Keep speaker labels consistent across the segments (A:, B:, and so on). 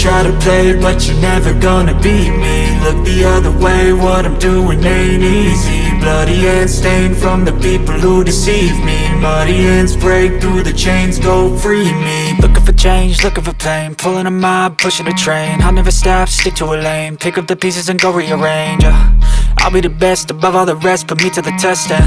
A: try to play, but you're never gonna beat me. Look the other way, what I'm doing ain't easy. Bloody hands stained from the people who deceive me. Muddy hands break through the chains, go free me. Looking for change, looking for pain, pulling a mob, pushing a train. I'll never stop, stick to a lane, pick up the pieces and go rearrange. I'll be the best above all the rest, put me to the test and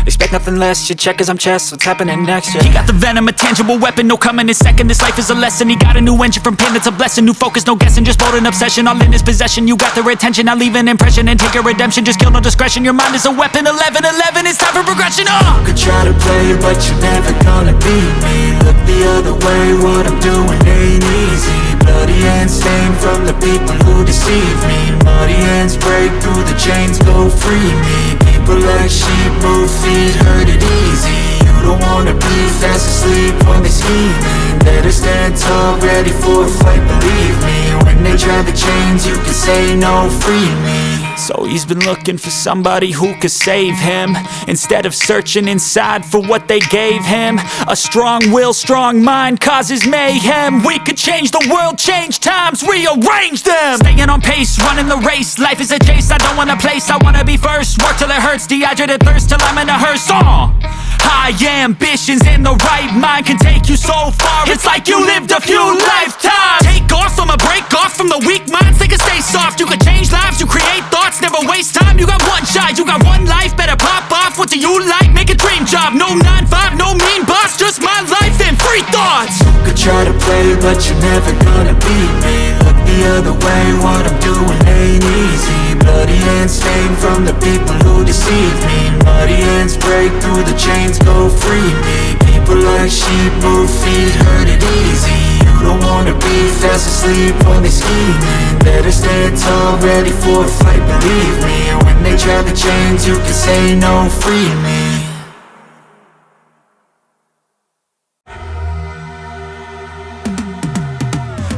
A: expect nothing less. You check as I'm chess, what's happening next? Yeah. He got the venom, a tangible weapon, no coming in second. This life is a lesson, he got a new engine from pain, it's a blessing. New focus, no guessing, just bold and obsession, all in his possession. You got their attention, I'll leave an impression and take a redemption. Just kill, no discretion, your mind is a weapon. 11-11, it's time for progression. You could try to play, but you're never gonna beat me. Look the other way, what I'm doing ain't easy. Bloody hands stained from the people who deceive me. Muddy hands break through the chains, go free me. People like sheep move feet, hurt it easy. You don't wanna be fast asleep when they scheming. Better stand tall, ready for a fight, believe me. When they try the chains, you can say no, free me. So he's been looking for somebody who could save him, instead of searching inside for what they gave him. A strong will, strong mind causes mayhem. We could change the world, change times, rearrange them. Staying on pace, running the race, life is a chase. I don't want a place, I wanna be first. Work till it hurts, dehydrated thirst till I'm in a hearse. High ambitions and the right mind can take you so far. It's like you lived a few lifetimes. Take off from a break off from the weak minds, they can stay soft. You can change lives, you create thoughts, never waste time. You got one shot, you got one life, better pop off. What do you like? Make a dream job. No 9-5, no mean boss, just my life and free thoughts. You could try to play, but you're never gonna beat me. Look the other way, what I'm doing ain't easy. Bloody hands stained from the people who deceive me. Muddy hands break through the chains, go free me. People like sheep move feet, hurt it easy. You don't wanna be fast asleep when they scheming. Better stand tall, ready for a fight, believe me. When they try the chains, you can say no, free me.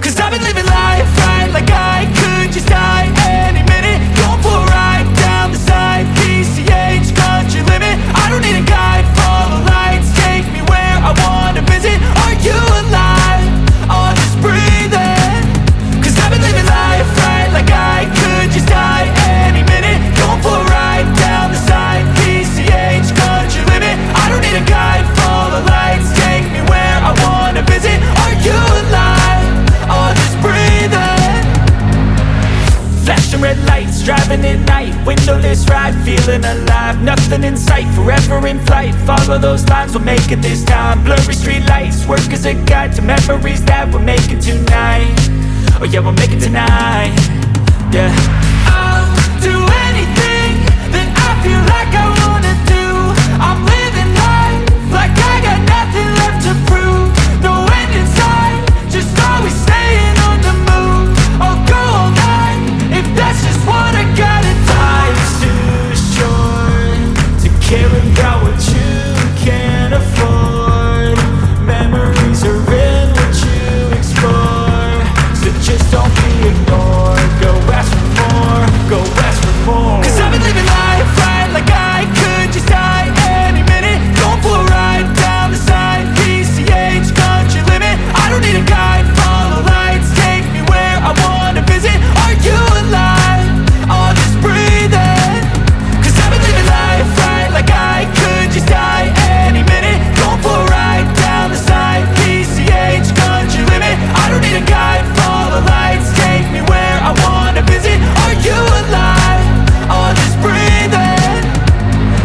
A: Cause I've been living life right like I could just die any minute. Going for a ride down the side, PCH, country limit. I don't need a guide, follow lights, take me where I wanna visit. Are you alive? Or just breathing? Cause I've been living life right like I could just die any minute. Going for a ride down the side, PCH, country limit. I don't need a guide, follow lights, take me where I wanna visit. Are you alive? Or just breathing? Flashing red lights, driving at night, windowless ride, feeling alive. Nothing in sight, forever in flight. Follow those lines, we'll make it this time. Blurry street lights, work as a guide to memories that we're making tonight. Oh yeah, we'll make it tonight. Yeah. I'll do anything that I feel like I wanna do. I'm living life like I got nothing left to prove. No end in sight, just always staying on the move. I'll go all night if that's just what I gotta do. Life's too short to care about what you can't afford. Memories are in what you explore, so just don't be ignored. Go ask for more, go ask for more. Cause I've been living life right like I could just die any minute. Going for a ride down the side, PCH, country limit. I don't need a guide, follow lights, take me where I wanna visit. Are you alive? Or just breathing? Cause I've been living life right like I could just die any minute. Going for a ride down the side, PCH, country limit. I don't need a guide, follow lights, take me where I wanna visit. Are you alive? Or just breathing?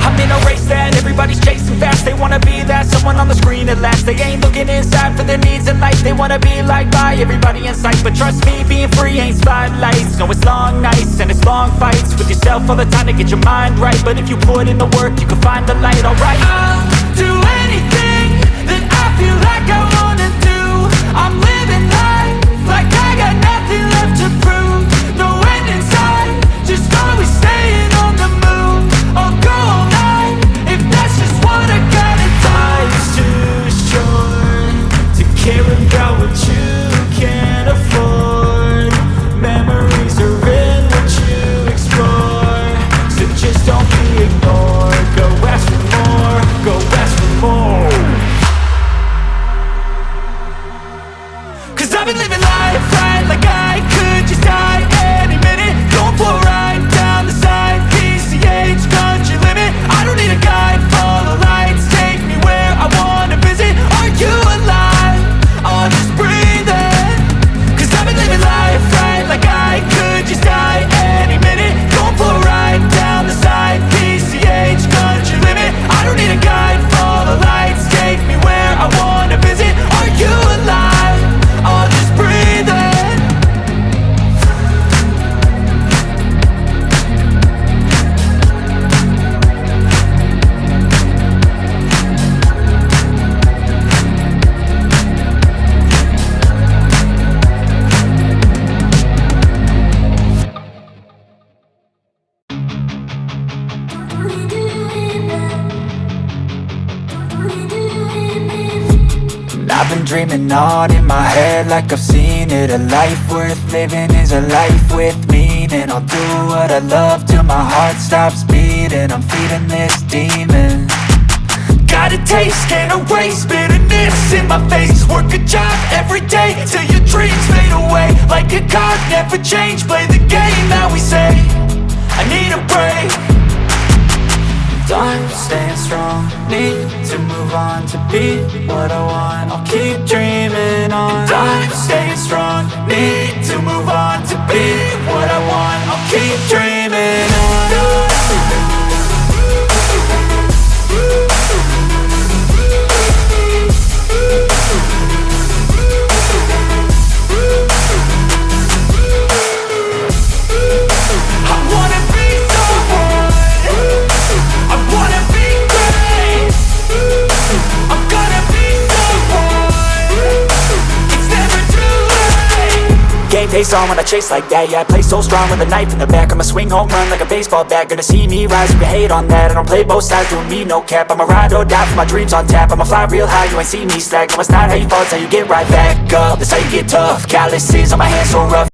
A: I'm in a race that everybody's chasing fast. They wanna be that someone on the screen at last. They ain't looking inside for their needs in life. They wanna be liked by everybody in sight. But trust me, being free ain't spotlights. No, it's long nights and it's long fights with yourself all the time to get your mind right. But if you put in the work, you can find the light, alright. I'll do anything that I feel like I wanna do. I'm living life like I got nothing left to prove. No end in sight, just always staying on the move. I'll go all night if that's just what I gotta do. Life's too short to care about what you can't afford. Memories are in what you explore, so just don't be ignored. Go ask for more, I've been dreaming on in my head like I've seen it. A life worth living is a life with meaning. I'll do what I love till my heart stops beating. I'm feeding this demon. Got a taste, can't erase bitterness in my face. Work a job every day till your dreams fade away. Like a card, never change, play the game that we say. I need a break. Done staying strong, need to move on to be what I want. I'll keep dreaming on. I'm staying strong, need to move on to be what I want. I'll keep dreaming on. Game face on when I chase like that. Yeah, I play so strong with a knife in the back. I'ma swing home run like a baseball bat. Gonna see me rise, you can hate on that. I don't play both sides, doing me no cap. I'ma ride or die for my dreams on tap. I'ma fly real high, you ain't see me slack. No, it's not how you fall, it's how you get right back up. That's how you get tough. Calluses on my hands so rough.